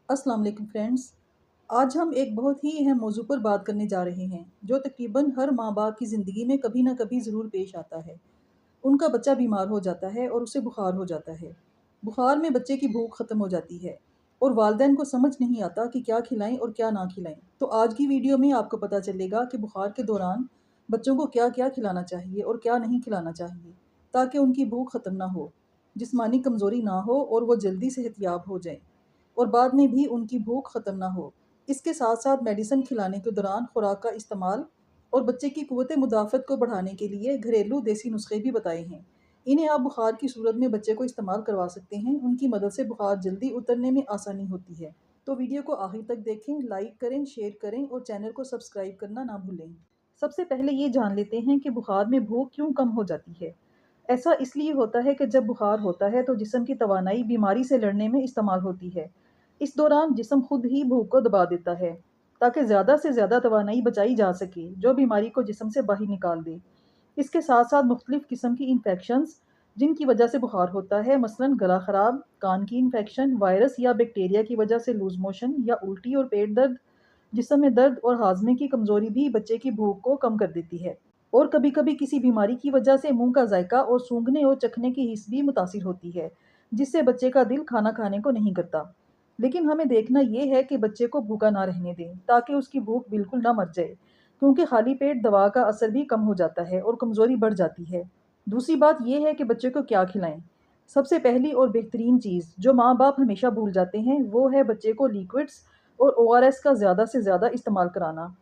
अस्सलाम वालेकुम फ्रेंड्स। आज हम एक बहुत ही अहम मौजू पर बात करने जा रहे हैं जो तकरीबन हर माँ बाप की ज़िंदगी में कभी ना कभी ज़रूर पेश आता है। उनका बच्चा बीमार हो जाता है और उसे बुखार हो जाता है। बुखार में बच्चे की भूख ख़त्म हो जाती है और वालिदैन को समझ नहीं आता कि क्या खिलाएं और क्या ना खिलाएं। तो आज की वीडियो में आपको पता चलेगा कि बुखार के दौरान बच्चों को क्या क्या खिलाना चाहिए और क्या नहीं खिलाना चाहिए, ताकि उनकी भूख ख़त्म ना हो, जिस्मानी कमज़ोरी ना हो और वो जल्दी सेहतयाब हो जाएं और बाद में भी उनकी भूख ख़त्म ना हो। इसके साथ साथ मेडिसिन खिलाने के दौरान खुराक का इस्तेमाल और बच्चे की क़ुव्वत मुदाफ़त को बढ़ाने के लिए घरेलू देसी नुस्खे भी बताए हैं। इन्हें आप बुखार की सूरत में बच्चे को इस्तेमाल करवा सकते हैं। उनकी मदद से बुखार जल्दी उतरने में आसानी होती है। तो वीडियो को आखिर तक देखें, लाइक करें, शेयर करें और चैनल को सब्सक्राइब करना ना भूलें। सबसे पहले ये जान लेते हैं कि बुखार में भूख क्यों कम हो जाती है। ऐसा इसलिए होता है कि जब बुखार होता है तो जिस्म की तवानाई बीमारी से लड़ने में इस्तेमाल होती है। इस दौरान जिस्म खुद ही भूख को दबा देता है ताकि ज़्यादा से ज़्यादा तवानाई बचाई जा सके जो बीमारी को जिस्म से बाहर निकाल दे। इसके साथ साथ मुख्तलिफ किस्म की इन्फेक्शंस जिनकी वजह से बुखार होता है, मसलन गला ख़राब, कान की इन्फेक्शन, वायरस या बैक्टीरिया की वजह से लूज मोशन या उल्टी और पेट दर्द, जिस्म में दर्द और हाजमे की कमज़ोरी भी बच्चे की भूख को कम कर देती है। और कभी कभी किसी बीमारी की वजह से मुंह का जायका और सूंघने और चखने की हिस्स भी मुतासिर होती है, जिससे बच्चे का दिल खाना खाने को नहीं करता। लेकिन हमें देखना ये है कि बच्चे को भूखा ना रहने दें ताकि उसकी भूख बिल्कुल ना मर जाए, क्योंकि खाली पेट दवा का असर भी कम हो जाता है और कमज़ोरी बढ़ जाती है। दूसरी बात यह है कि बच्चे को क्या खिलाएं। सबसे पहली और बेहतरीन चीज़ जो माँ बाप हमेशा भूल जाते हैं वो है बच्चे को लिक्विड्स और ओआरएस का ज़्यादा से ज़्यादा इस्तेमाल कराना।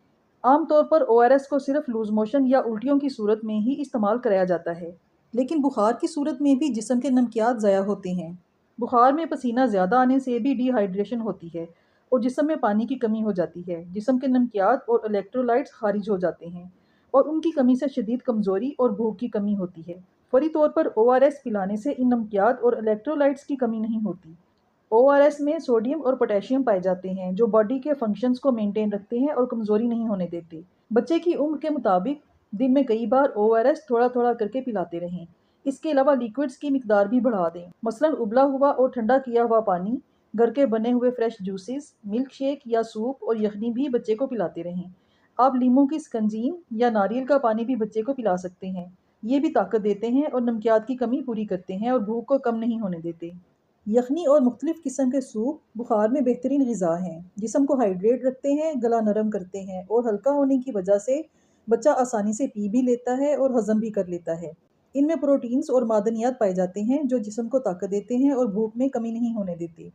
आमतौर पर ओआरएस को सिर्फ लूज मोशन या उल्टियों की सूरत में ही इस्तेमाल कराया जाता है, लेकिन बुखार की सूरत में भी जिस्म के नमकियात ज़ाया होते हैं। बुखार में पसीना ज़्यादा आने से भी डिहाइड्रेशन होती है और जिस्म में पानी की कमी हो जाती है। जिस्म के नमकियात और इलेक्ट्रोलाइट्स खारिज हो जाते हैं और उनकी कमी से शदीद कमज़ोरी और भूख की कमी होती है। फौरी तौर पर ओआरएस पिलाने से इन नमकियात और इलेक्ट्रोलाइट्स की कमी नहीं होती। ओआरएस में सोडियम और पोटेशियम पाए जाते हैं जो बॉडी के फंक्शंस को मेंटेन रखते हैं और कमज़ोरी नहीं होने देते। बच्चे की उम्र के मुताबिक दिन में कई बार ओआरएस थोड़ा थोड़ा करके पिलाते रहें। इसके अलावा लिक्विड्स की मिकदार भी बढ़ा दें, मसलन उबला हुआ और ठंडा किया हुआ पानी, घर के बने हुए फ्रेश जूसेस, मिल्क शेक या सूप और यखनी भी बच्चे को पिलाते रहें। आप लीमू की स्कंजीन या नारियल का पानी भी बच्चे को पिला सकते हैं। ये भी ताकत देते हैं और नमकियात की कमी पूरी करते हैं और भूख को कम नहीं होने देते। यखनी और मुख्तलिफ किस्म के सूप बुखार में बेहतरीन ग़िज़ा हैं। जिस्म को हाइड्रेट रखते हैं, गला नरम करते हैं और हल्का होने की वजह से बच्चा आसानी से पी भी लेता है और हज़म भी कर लेता है। इनमें प्रोटीन्स और मादनियात पाए जाते हैं जो जिस्म को ताकत देते हैं और भूख में कमी नहीं होने देते।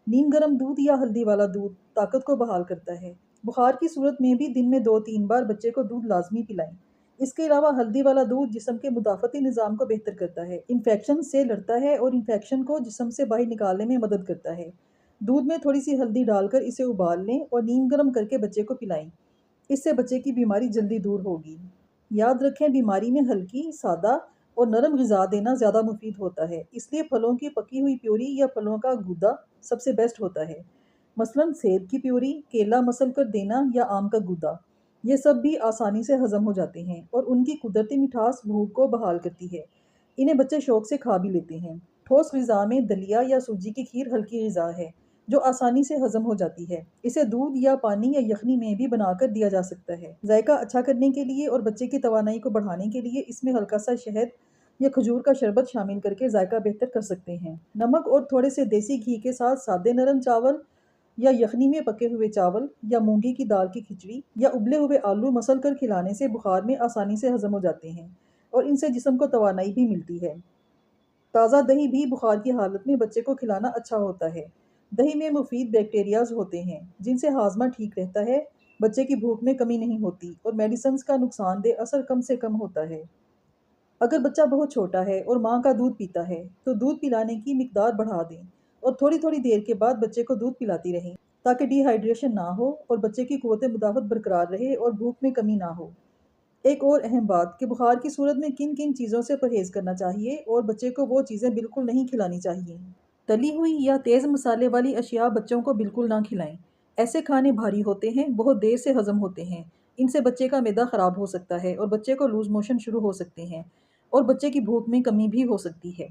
नीम गर्म दूध या हल्दी वाला दूध ताकत को बहाल करता है। बुखार की सूरत में भी दिन में 2-3 बार बच्चे को दूध लाजमी पिलाएं। इसके अलावा हल्दी वाला दूध जिस्म के मुदाफ़ती निज़ाम को बेहतर करता है, इन्फेक्शन से लड़ता है और इन्फेक्शन को जिस्म से बाहर निकालने में मदद करता है। दूध में थोड़ी सी हल्दी डालकर इसे उबाल लें और नीम गर्म करके बच्चे को पिलाएं। इससे बच्चे की बीमारी जल्दी दूर होगी। याद रखें, बीमारी में हल्की, सादा और नरम ग़िज़ा देना ज़्यादा मुफीद होता है, इसलिए फलों की पकी हुई प्यूरी या फलों का गूदा सबसे बेस्ट होता है। मसलन सेब की प्यूरी, केला मसल कर देना या आम का गूदा, ये सब भी आसानी से हज़म हो जाते हैं और उनकी कुदरती मिठास भूख को बहाल करती है। इन्हें बच्चे शौक से खा भी लेते हैं। ठोस ग़िज़ा में दलिया या सूजी की खीर हल्की ग़िज़ा है जो आसानी से हज़म हो जाती है। इसे दूध या पानी या यखनी में भी बनाकर दिया जा सकता है। जायका अच्छा करने के लिए और बच्चे की तवानाई को बढ़ाने के लिए इसमें हल्का सा शहद या खजूर का शरबत शामिल करके जायका बेहतर कर सकते हैं। नमक और थोड़े से देसी घी के साथ सादे नरम चावल या यखनी में पके हुए चावल या मूंगी की दाल की खिचड़ी या उबले हुए आलू मसल कर खिलाने से बुखार में आसानी से हज़म हो जाते हैं और इनसे जिस्म को तवानाई भी मिलती है। ताज़ा दही भी बुखार की हालत में बच्चे को खिलाना अच्छा होता है। दही में मुफीद बैक्टीरियाज होते हैं जिनसे हाजमा ठीक रहता है, बच्चे की भूख में कमी नहीं होती और मेडिसिन्स का नुकसानदेह असर कम से कम होता है। अगर बच्चा बहुत छोटा है और माँ का दूध पीता है तो दूध पिलाने की मिकदार बढ़ा दें और थोड़ी थोड़ी देर के बाद बच्चे को दूध पिलाती रहें ताकि डिहाइड्रेशन ना हो और बच्चे की क़ुव्वत मुदाफ़त बरकरार रहे और भूख में कमी ना हो। एक और अहम बात कि बुखार की सूरत में किन किन चीज़ों से परहेज़ करना चाहिए और बच्चे को वो चीज़ें बिल्कुल नहीं खिलानी चाहिए। तली हुई या तेज़ मसाले वाली अशिया बच्चों को बिल्कुल ना खिलाएं। ऐसे खाने भारी होते हैं, बहुत देर से हज़म होते हैं। इनसे बच्चे का मैदा ख़राब हो सकता है और बच्चे को लूज़ मोशन शुरू हो सकते हैं और बच्चे की भूख में कमी भी हो सकती है।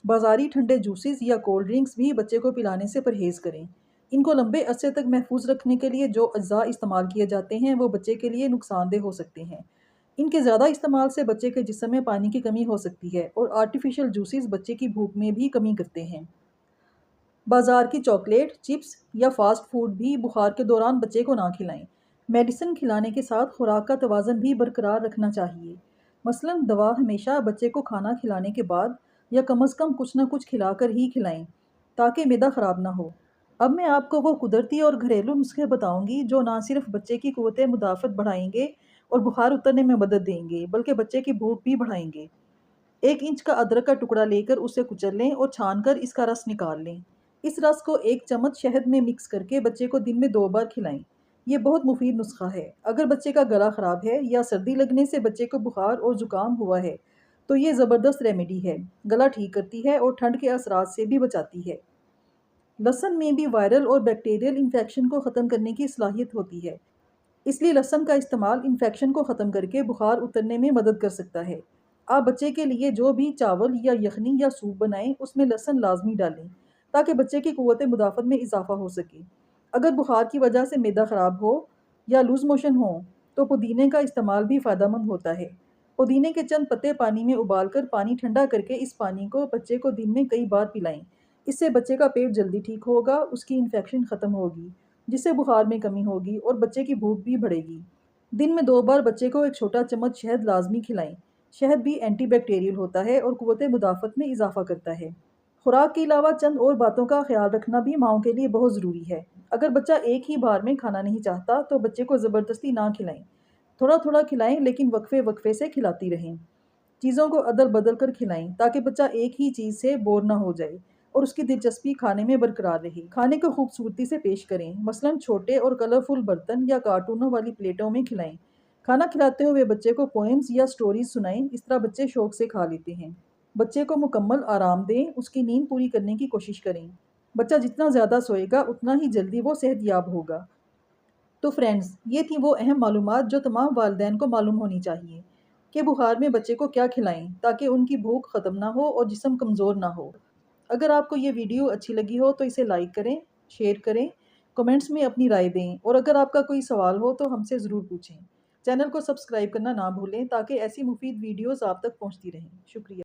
बाज़ारी ठंडे जूसेस या कोल्ड ड्रिंक्स भी बच्चे को पिलाने से परहेज़ करें। ان کو لمبے عرصے تک محفوظ رکھنے کے لیے جو اجزاء استعمال کیے جاتے ہیں وہ بچے کے لیے نقصان دہ ہو سکتے ہیں۔ ان کے زیادہ استعمال سے بچے کے جسم میں پانی کی کمی ہو سکتی ہے اور آرٹیفیشل جوسز بچے کی بھوک میں بھی کمی کرتے ہیں۔ بازار کی چاکلیٹ، چپس یا فاسٹ فوڈ بھی بخار کے دوران بچے کو نہ کھلائیں۔ میڈیسن کھلانے کے ساتھ خوراک کا توازن بھی برقرار رکھنا چاہیے۔ مثلاً دوا ہمیشہ بچے کو کھانا کھلانے کے بعد یا کم از کم کچھ نہ کچھ کھلا کر ہی کھلائیں تاکہ معدہ خراب نہ ہو۔ اب میں آپ کو وہ قدرتی اور گھریلو نسخے بتاؤں گی جو نہ صرف بچے کی قوت مدافعت بڑھائیں گے اور بخار اترنے میں مدد دیں گے بلکہ بچے کی بھوک بھی بڑھائیں گے۔ 1 انچ کا ادرک کا ٹکڑا لے کر اسے کچل لیں اور چھان کر اس کا رس نکال لیں۔ اس رس کو 1 چمچ شہد میں مکس کر کے بچے کو دن میں 2 بار کھلائیں۔ یہ بہت مفید نسخہ ہے۔ اگر بچے کا گلا خراب ہے یا سردی لگنے سے بچے کو بخار اور زکام ہوا ہے تو یہ زبردست ریمیڈی ہے۔ گلا ٹھیک کرتی ہے اور ٹھنڈ کے اثرات سے بھی بچاتی ہے۔ لہسن میں بھی وائرل اور بیکٹیریل انفیکشن کو ختم کرنے کی صلاحیت ہوتی ہے، اس لیے لہسن کا استعمال انفیکشن کو ختم کر کے بخار اترنے میں مدد کر سکتا ہے۔ آپ بچے کے لیے جو بھی چاول یا یخنی یا سوپ بنائیں اس میں لہسن لازمی ڈالیں تاکہ بچے کی قوت مدافعت میں اضافہ ہو سکے۔ اگر بخار کی وجہ سے معدہ خراب ہو یا لوز موشن ہو تو پودینے کا استعمال بھی فائدہ مند ہوتا ہے۔ پودینے کے چند پتے پانی میں ابال کر پانی ٹھنڈا کر کے اس پانی کو بچے کو دن میں کئی بار پلائیں۔ اس سے بچے کا پیٹ جلدی ٹھیک ہوگا، اس کی انفیکشن ختم ہوگی جس سے بخار میں کمی ہوگی اور بچے کی بھوک بھی بڑھے گی۔ دن میں 2 بار بچے کو 1 چھوٹا چمچ شہد لازمی کھلائیں۔ شہد بھی اینٹی بیکٹیریل ہوتا ہے اور قوت مدافعت میں اضافہ کرتا ہے۔ خوراک کے علاوہ چند اور باتوں کا خیال رکھنا بھی ماؤں کے لیے بہت ضروری ہے۔ اگر بچہ ایک ہی بار میں کھانا نہیں چاہتا تو بچے کو زبردستی نہ کھلائیں۔ تھوڑا تھوڑا کھلائیں لیکن وقفے وقفے سے کھلاتی رہیں۔ چیزوں کو عدل بدل کر کھلائیں تاکہ بچہ ایک ہی چیز سے بور نہ ہو جائے اور اس کی دلچسپی کھانے میں برقرار رہے۔ کھانے کو خوبصورتی سے پیش کریں، مثلاً چھوٹے اور کلرفل برتن یا کارٹونوں والی پلیٹوں میں کھلائیں۔ کھانا کھلاتے ہوئے بچے کو پوئمز یا سٹوریز سنائیں، اس طرح بچے شوق سے کھا لیتے ہیں۔ بچے کو مکمل آرام دیں، اس کی نیند پوری کرنے کی کوشش کریں۔ بچہ جتنا زیادہ سوئے گا اتنا ہی جلدی وہ صحت یاب ہوگا۔ تو فرینڈز، یہ تھی وہ اہم معلومات جو تمام والدین کو معلوم ہونی چاہیے کہ بخار میں بچے کو کیا کھلائیں تاکہ ان کی بھوک ختم نہ ہو اور جسم کمزور نہ ہو۔ اگر آپ کو یہ ویڈیو اچھی لگی ہو تو اسے لائک کریں، شیئر کریں، کمنٹس میں اپنی رائے دیں اور اگر آپ کا کوئی سوال ہو تو ہم سے ضرور پوچھیں۔ چینل کو سبسکرائب کرنا نہ بھولیں تاکہ ایسی مفید ویڈیوز آپ تک پہنچتی رہیں۔ شکریہ۔